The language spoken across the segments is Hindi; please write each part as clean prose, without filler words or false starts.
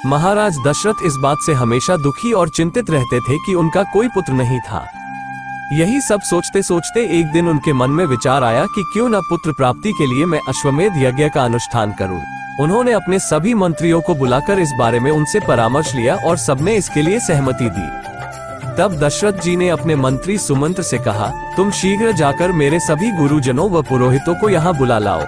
महाराज दशरथ इस बात से हमेशा दुखी और चिंतित रहते थे कि उनका कोई पुत्र नहीं था। यही सब सोचते सोचते एक दिन उनके मन में विचार आया कि क्यों न पुत्र प्राप्ति के लिए मैं अश्वमेध यज्ञ का अनुष्ठान करूं। उन्होंने अपने सभी मंत्रियों को बुलाकर इस बारे में उनसे परामर्श लिया और सबने इसके लिए सहमति दी। तब दशरथ जी ने अपने मंत्री सुमंत्र से कहा, तुम शीघ्र जाकर मेरे सभी गुरुजनों व पुरोहितों को यहाँ बुला लाओ।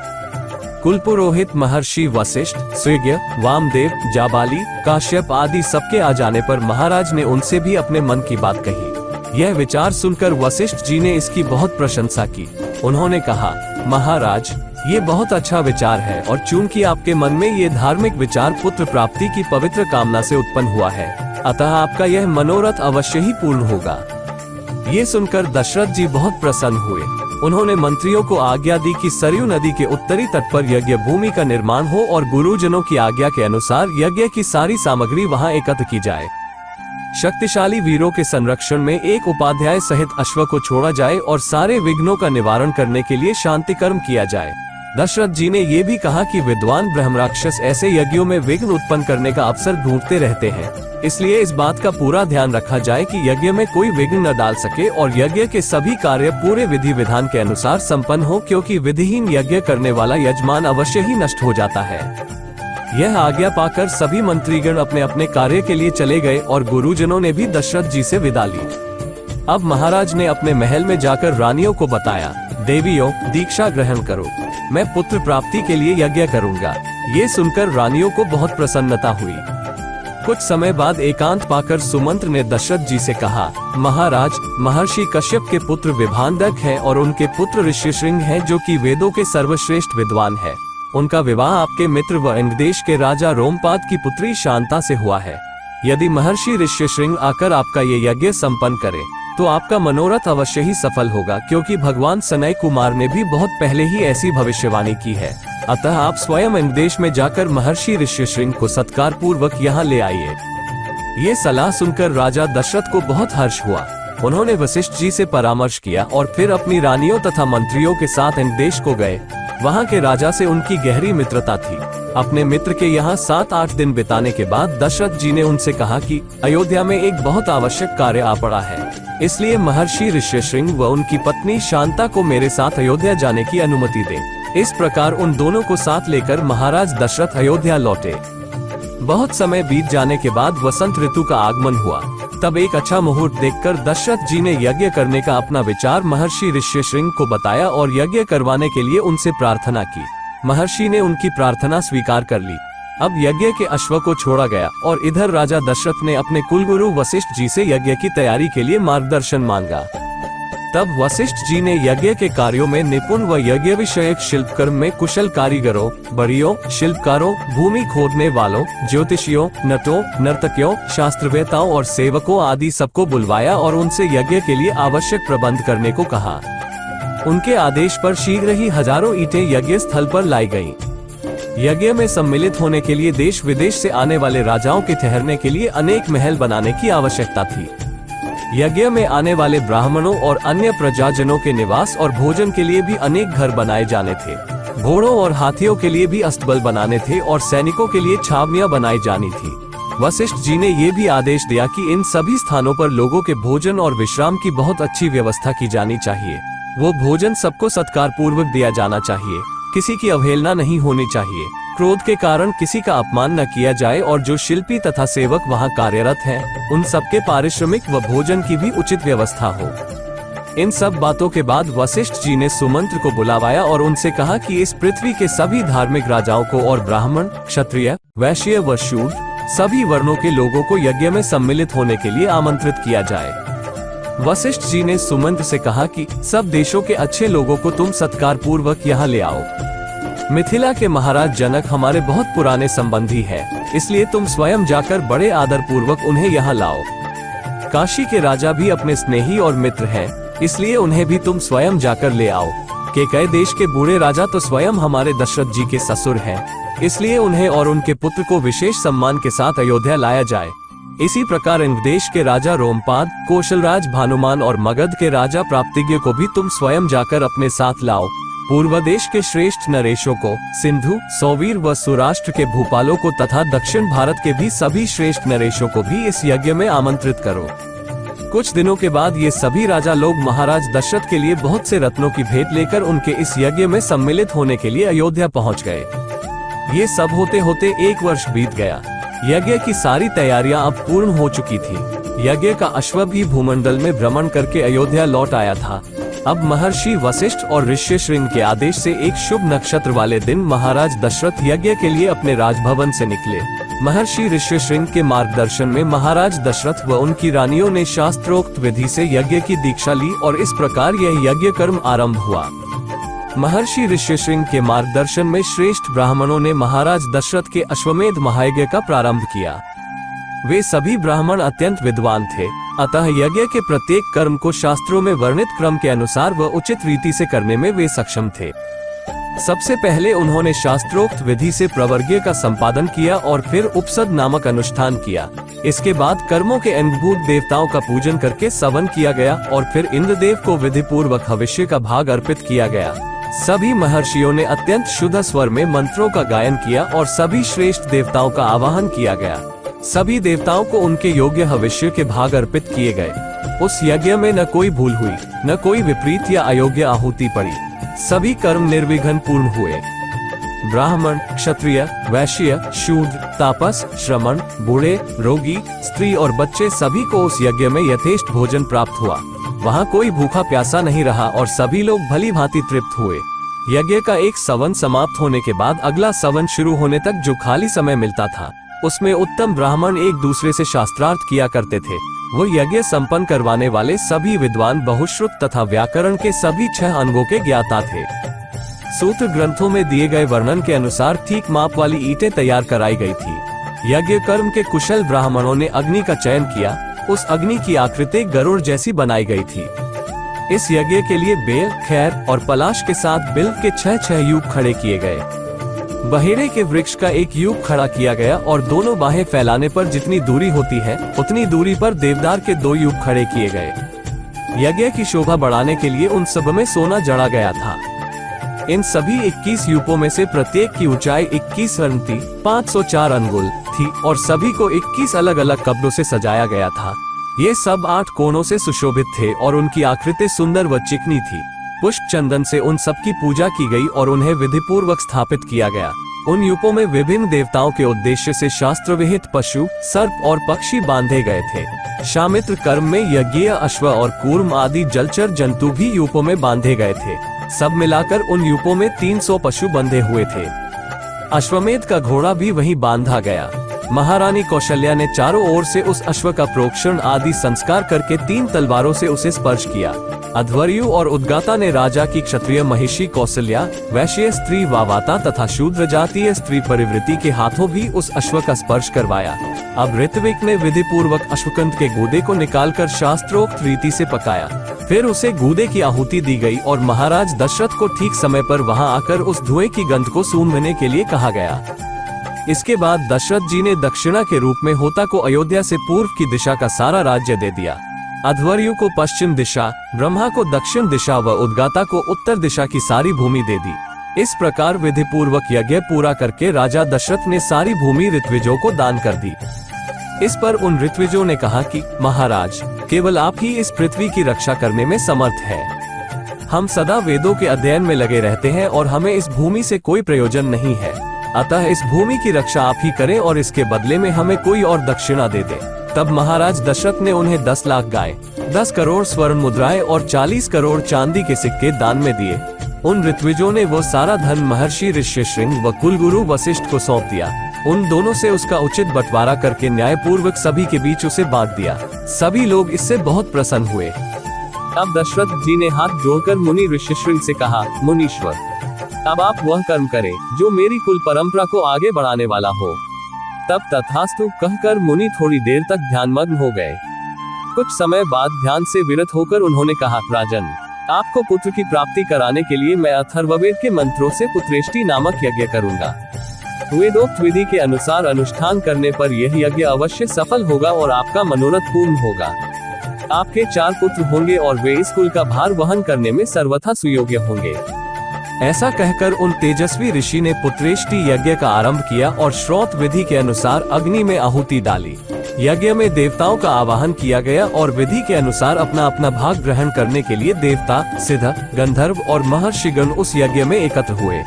कुल पुरोहित महर्षि वशिष्ठ, स्विग्य, वामदेव, जाबाली, काश्यप आदि सबके आ जाने पर महाराज ने उनसे भी अपने मन की बात कही। यह विचार सुनकर वशिष्ठ जी ने इसकी बहुत प्रशंसा की। उन्होंने कहा, महाराज ये बहुत अच्छा विचार है और चूंकि आपके मन में ये धार्मिक विचार पुत्र प्राप्ति की पवित्र कामना से उत्पन्न हुआ है, अतः आपका यह मनोरथ अवश्य ही पूर्ण होगा। ये सुनकर दशरथ जी बहुत प्रसन्न हुए। उन्होंने मंत्रियों को आज्ञा दी कि सरयू नदी के उत्तरी तट पर यज्ञ भूमि का निर्माण हो और गुरुजनों की आज्ञा के अनुसार यज्ञ की सारी सामग्री वहां एकत्र की जाए। शक्तिशाली वीरों के संरक्षण में एक उपाध्याय सहित अश्व को छोड़ा जाए और सारे विघ्नों का निवारण करने के लिए शांति कर्म किया जाए। दशरथ जी ने ये भी कहा कि विद्वान ब्रह्मराक्षस ऐसे यज्ञों में विघ्न उत्पन्न करने का अवसर ढूंढते रहते हैं, इसलिए इस बात का पूरा ध्यान रखा जाए कि यज्ञ में कोई विघ्न न डाल सके और यज्ञ के सभी कार्य पूरे विधि विधान के अनुसार संपन्न हो, क्योंकि विधिहीन यज्ञ करने वाला यजमान अवश्य ही नष्ट हो जाता है। यह आज्ञा पाकर सभी मंत्रीगण अपने अपने कार्य के लिए चले गए और गुरुजनों ने भी दशरथ जी से विदा ली। अब महाराज ने अपने महल में जाकर रानियों को बताया, देवियों दीक्षा ग्रहण करो, मैं पुत्र प्राप्ति के लिए यज्ञ करूंगा। ये सुनकर रानियों को बहुत प्रसन्नता हुई। कुछ समय बाद एकांत पाकर सुमंत्र ने दशरथ जी से कहा, महाराज महर्षि कश्यप के पुत्र विभांडक हैं और उनके पुत्र ऋष्यशृंग हैं, जो कि वेदों के सर्वश्रेष्ठ विद्वान हैं। उनका विवाह आपके मित्र व अंगदेश के राजा रोमपाद की पुत्री शांता से हुआ है। यदि महर्षि ऋष्यशृंग आकर आपका ये यज्ञ संपन्न करे तो आपका मनोरथ अवश्य ही सफल होगा, क्योंकि भगवान सनय कुमार ने भी बहुत पहले ही ऐसी भविष्यवाणी की है। अतः आप स्वयं अंगदेश में जाकर महर्षि ऋष्यशृंग को सत्कार पूर्वक यहाँ ले आइए। ये सलाह सुनकर राजा दशरथ को बहुत हर्ष हुआ। उन्होंने वशिष्ठ जी से परामर्श किया और फिर अपनी रानियों तथा मंत्रियों के साथ अंगदेश को गए। वहाँ के राजा से उनकी गहरी मित्रता थी। अपने मित्र के यहाँ 7-8 दिन बिताने के बाद दशरथ जी ने उनसे कहा कि अयोध्या में एक बहुत आवश्यक कार्य आ पड़ा है, इसलिए महर्षि ऋष्यशृंग व उनकी पत्नी शांता को मेरे साथ अयोध्या जाने की अनुमति दें। इस प्रकार उन दोनों को साथ लेकर महाराज दशरथ अयोध्या लौटे। बहुत समय बीत जाने के बाद वसंत ऋतु का आगमन हुआ। तब एक अच्छा मुहूर्त देखकर दशरथ जी ने यज्ञ करने का अपना विचार महर्षि ऋष्यशृंग को बताया और यज्ञ करवाने के लिए उनसे प्रार्थना की। महर्षि ने उनकी प्रार्थना स्वीकार कर ली। अब यज्ञ के अश्व को छोड़ा गया और इधर राजा दशरथ ने अपने कुलगुरु वशिष्ठ जी से यज्ञ की तैयारी के लिए मार्गदर्शन मांगा। तब वशिष्ठ जी ने यज्ञ के कार्यों में निपुण व यज्ञ विषयक शिल्पकर्म में कुशल कारीगरों, बड़ियों, शिल्पकारों, भूमि खोदने वालों, ज्योतिषियों, नटों, नर्तकियों, शास्त्रवेताओं और सेवकों आदि सबको बुलवाया और उनसे यज्ञ के लिए आवश्यक प्रबंध करने को कहा। उनके आदेश पर शीघ्र ही हजारों ईंटें यज्ञ स्थल पर लाई गईं। यज्ञ में सम्मिलित होने के लिए देश विदेश से आने वाले राजाओं के ठहरने के लिए अनेक महल बनाने की आवश्यकता थी। यज्ञ में आने वाले ब्राह्मणों और अन्य प्रजाजनों के निवास और भोजन के लिए भी अनेक घर बनाए जाने थे। घोड़ों और हाथियों के लिए भी अस्तबल बनाने थे और सैनिकों के लिए छावनियां बनाई जानी थी। वशिष्ठ जी ने ये भी आदेश दिया कि इन सभी स्थानों पर लोगों के भोजन और विश्राम की बहुत अच्छी व्यवस्था की जानी चाहिए। वो भोजन सबको सत्कार पूर्वक दिया जाना चाहिए, किसी की अवहेलना नहीं होनी चाहिए, क्रोध के कारण किसी का अपमान न किया जाए और जो शिल्पी तथा सेवक वहाँ कार्यरत हैं, उन सबके पारिश्रमिक व भोजन की भी उचित व्यवस्था हो। इन सब बातों के बाद वशिष्ठ जी ने सुमंत्र को बुलावाया और उनसे कहा कि इस पृथ्वी के सभी धार्मिक राजाओं को और ब्राह्मण, क्षत्रिय, वैश्य व शूद्र सभी वर्णों के लोगों को यज्ञ में सम्मिलित होने के लिए आमंत्रित किया जाए। वशिष्ठ जी ने सुमंत्र से कहा कि सब देशों के अच्छे लोगों को तुम सत्कार पूर्वक यहाँ ले आओ। मिथिला के महाराज जनक हमारे बहुत पुराने संबंधी हैं, इसलिए तुम स्वयं जाकर बड़े आदर पूर्वक उन्हें यहाँ लाओ। काशी के राजा भी अपने स्नेही और मित्र हैं, इसलिए उन्हें भी तुम स्वयं जाकर ले आओ। केकय देश के बूढ़े राजा तो स्वयं हमारे दशरथ जी के ससुर हैं, इसलिए उन्हें और उनके पुत्र को विशेष सम्मान के साथ अयोध्या लाया जाए। इसी प्रकार अंगदेश के राजा रोमपाद, कौशलराज भानुमान और मगध के राजा प्राप्तिज्ञ को भी तुम स्वयं जाकर अपने साथ लाओ। पूर्व देश के श्रेष्ठ नरेशों को, सिंधु, सौवीर व सौराष्ट्र के भूपालों को तथा दक्षिण भारत के भी सभी श्रेष्ठ नरेशों को भी इस यज्ञ में आमंत्रित करो। कुछ दिनों के बाद ये सभी राजा लोग महाराज दशरथ के लिए बहुत से रत्नों की भेंट लेकर उनके इस यज्ञ में सम्मिलित होने के लिए अयोध्या पहुंच गए। ये सब होते होते 1 वर्ष बीत गया। यज्ञ की सारी तैयारियां अब पूर्ण हो चुकी थी। यज्ञ का अश्व भी भूमंडल में भ्रमण करके अयोध्या लौट आया था। अब महर्षि वशिष्ठ और ऋष्यशृंग के आदेश से एक शुभ नक्षत्र वाले दिन महाराज दशरथ यज्ञ के लिए अपने राजभवन से निकले। महर्षि ऋष्यशृंग के मार्गदर्शन में महाराज दशरथ व उनकी रानियों ने शास्त्रोक्त विधि से यज्ञ की दीक्षा ली और इस प्रकार यह यज्ञ कर्म आरंभ हुआ। महर्षि ऋष्यशृंग के मार्गदर्शन में श्रेष्ठ ब्राह्मणों ने महाराज दशरथ के अश्वमेध महायज्ञ का प्रारंभ किया। वे सभी ब्राह्मण अत्यंत विद्वान थे, अतः यज्ञ के प्रत्येक कर्म को शास्त्रों में वर्णित क्रम के अनुसार व उचित रीति से करने में वे सक्षम थे। सबसे पहले उन्होंने शास्त्रोक्त विधि से प्रवर्ग्य का संपादन किया और फिर उपसद नामक अनुष्ठान किया। इसके बाद कर्मों के अंगभूत देवताओं का पूजन करके सवन किया गया और फिर इंद्रदेव को विधि पूर्वक हविष्य का भाग अर्पित किया गया। सभी महर्षियों ने अत्यंत शुद्ध स्वर में मंत्रों का गायन किया और सभी श्रेष्ठ देवताओं का आवाहन किया गया। सभी देवताओं को उनके योग्य हविष्य के भाग अर्पित किए गए। उस यज्ञ में न कोई भूल हुई, न कोई विपरीत या अयोग्य आहुति पड़ी। सभी कर्म निर्विघ्न पूर्ण हुए। ब्राह्मण, क्षत्रिय, वैश्य, शूद्र, तापस, श्रमण, बूढ़े, रोगी, स्त्री और बच्चे सभी को उस यज्ञ में यथेष्ट भोजन प्राप्त हुआ। वहाँ कोई भूखा प्यासा नहीं रहा और सभी लोग भली भांति तृप्त हुए। यज्ञ का एक सवन समाप्त होने के बाद अगला सवन शुरू होने तक जो खाली समय मिलता था, उसमें उत्तम ब्राह्मण एक दूसरे से शास्त्रार्थ किया करते थे। वो यज्ञ संपन्न करवाने वाले सभी विद्वान बहुश्रुत तथा व्याकरण के सभी 6 अंगों के ज्ञाता थे। सूत्र ग्रंथों में दिए गए वर्णन के अनुसार ठीक माप वाली ईंटें तैयार कराई गई थी। यज्ञ कर्म के कुशल ब्राह्मणों ने अग्नि का चयन किया। उस अग्नि की आकृति गरुड़ जैसी बनाई गई थी। इस यज्ञ के लिए बेल, खैर और पलाश के साथ बिल्व के 6 यूप खड़े किए गए। बहेरे के वृक्ष का एक यूप खड़ा किया गया और दोनों बाहें फैलाने पर जितनी दूरी होती है उतनी दूरी पर देवदार के 2 यूप खड़े किए गए। यज्ञ की शोभा बढ़ाने के लिए उन सब में सोना जड़ा गया था। इन सभी 21 यूपों में से प्रत्येक की ऊंचाई 21 अरंती 504 अंगुल थी और सभी को 21 अलग अलग कपड़ों से सजाया गया था। ये सब 8 कोणों से सुशोभित थे और उनकी आकृति सुंदर व चिकनी थी। पुष्प चंदन से उन सब की पूजा की गई और उन्हें विधि पूर्वक स्थापित किया गया। उन यूपों में विभिन्न देवताओं के उद्देश्य से शास्त्र विहित पशु, सर्प और पक्षी बांधे गए थे। शामित्र कर्म में यज्ञीय अश्व और कूर्म आदि जलचर जंतु भी यूपों में बांधे गए थे। सब मिलाकर उन यूपों में 300 पशु बंधे हुए थे। अश्वमेध का घोड़ा भी वहीं बांधा गया। महारानी कौशल्या ने चारों ओर से उस अश्व का प्रोक्षण आदि संस्कार करके 3 तलवारों से उसे स्पर्श किया। अध्वर्यु और उद्गाता ने राजा की क्षत्रिय महिषी कौशल्या, वैश्य स्त्री वावाता तथा शूद्र जातीय स्त्री परिवृति के हाथों भी उस अश्व का स्पर्श करवाया। अब ऋत्विक ने विधि पूर्वक अश्वकंद के गूदे को निकालकर शास्त्रोक्त रीति से पकाया। फिर उसे गूदे की आहुति दी गई और महाराज दशरथ को ठीक समय पर वहां आकर उस धुएं की गंध को सूंघने के लिए कहा गया। इसके बाद दशरथ जी ने दक्षिणा के रूप में होता को अयोध्या से पूर्व की दिशा का सारा राज्य दे दिया। अध्वर्यु को पश्चिम दिशा, ब्रह्मा को दक्षिण दिशा व उद्गाता को उत्तर दिशा की सारी भूमि दे दी। इस प्रकार विधि पूर्वक यज्ञ पूरा करके राजा दशरथ ने सारी भूमि ऋत्विजों को दान कर दी। इस पर उन ऋत्विजों ने कहा कि महाराज, केवल आप ही इस पृथ्वी की रक्षा करने में समर्थ है। हम सदा वेदों के अध्ययन में लगे रहते हैं और हमें इस भूमि से कोई प्रयोजन नहीं है। अतः इस भूमि की रक्षा आप ही करें और इसके बदले में हमें कोई और दक्षिणा दे दे। तब महाराज दशरथ ने उन्हें 10 लाख गाय, 10 करोड़ स्वर्ण मुद्राएं और 40 करोड़ चांदी के सिक्के दान में दिए। उन ऋत्विजों ने वो सारा धन महर्षि ऋष्यशृंग व कुलगुरु वशिष्ठ को सौंप दिया। उन दोनों से उसका उचित बंटवारा करके न्यायपूर्वक सभी के बीच उसे बांट दिया। सभी लोग इससे बहुत प्रसन्न हुए। अब दशरथ जी ने हाथ जोड़कर मुनि ऋष्यशृंग से कहा, मुनीश्वर, अब आप वह कर्म करें जो मेरी कुल परंपरा को आगे बढ़ाने वाला हो। तब तथास्तु कहकर मुनि थोड़ी देर तक ध्यानमग्न हो गए। कुछ समय बाद ध्यान से विरत होकर उन्होंने कहा, राजन, आपको पुत्र की प्राप्ति कराने के लिए मैं अथर्ववेद के मंत्रों से पुत्रेष्टि नामक यज्ञ करूंगा। वेदोक्त विधि के अनुसार अनुष्ठान करने पर यह यज्ञ अवश्य सफल होगा और आपका मनोरथ पूर्ण होगा। आपके 4 पुत्र होंगे और वे इस कुल का भार वहन करने में सर्वथा सुयोग्य होंगे। ऐसा कहकर उन तेजस्वी ऋषि ने पुत्रेष्टि यज्ञ का आरंभ किया और श्रौत विधि के अनुसार अग्नि में आहुति डाली। यज्ञ में देवताओं का आवाहन किया गया और विधि के अनुसार अपना अपना भाग ग्रहण करने के लिए देवता, सिद्ध, गंधर्व और महर्षिगण उस यज्ञ में एकत्र हुए।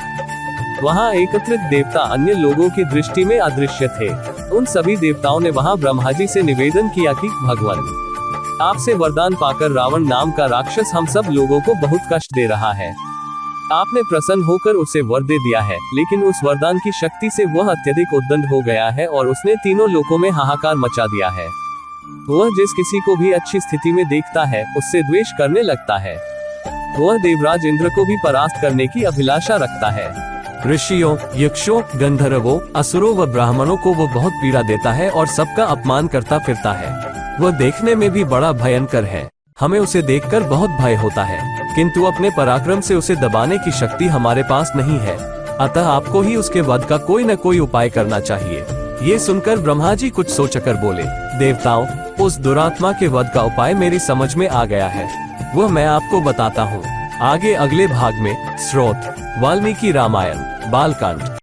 वहाँ एकत्रित देवता अन्य लोगों की दृष्टि में अदृश्य थे। उन सभी देवताओं ने वहाँ ब्रह्मा जी से निवेदन किया कि भगवान, आपसे वरदान पाकर रावण नाम का राक्षस हम सब लोगों को बहुत कष्ट दे रहा है। आपने प्रसन्न होकर उसे वर दे दिया है, लेकिन उस वरदान की शक्ति से वह अत्यधिक उद्दंड हो गया है और उसने तीनों लोकों में हाहाकार मचा दिया है। वह जिस किसी को भी अच्छी स्थिति में देखता है उससे द्वेष करने लगता है। वह देवराज इंद्र को भी परास्त करने की अभिलाषा रखता है। ऋषियों, यक्षों, गंधर्वों, असुरों व ब्राह्मणों को वो बहुत पीड़ा देता है और सबका अपमान करता फिरता है। वह देखने में भी बड़ा भयंकर है। हमें उसे देखकर बहुत भय होता है, किंतु अपने पराक्रम से उसे दबाने की शक्ति हमारे पास नहीं है। अतः आपको ही उसके वध का कोई न कोई उपाय करना चाहिए। ये सुनकर ब्रह्मा जी कुछ सोचकर बोले, देवताओं, उस दुरात्मा के वध का उपाय मेरी समझ में आ गया है। वह मैं आपको बताता हूँ। आगे अगले भाग में। स्रोत: वाल्मीकि रामायण, बालकांड।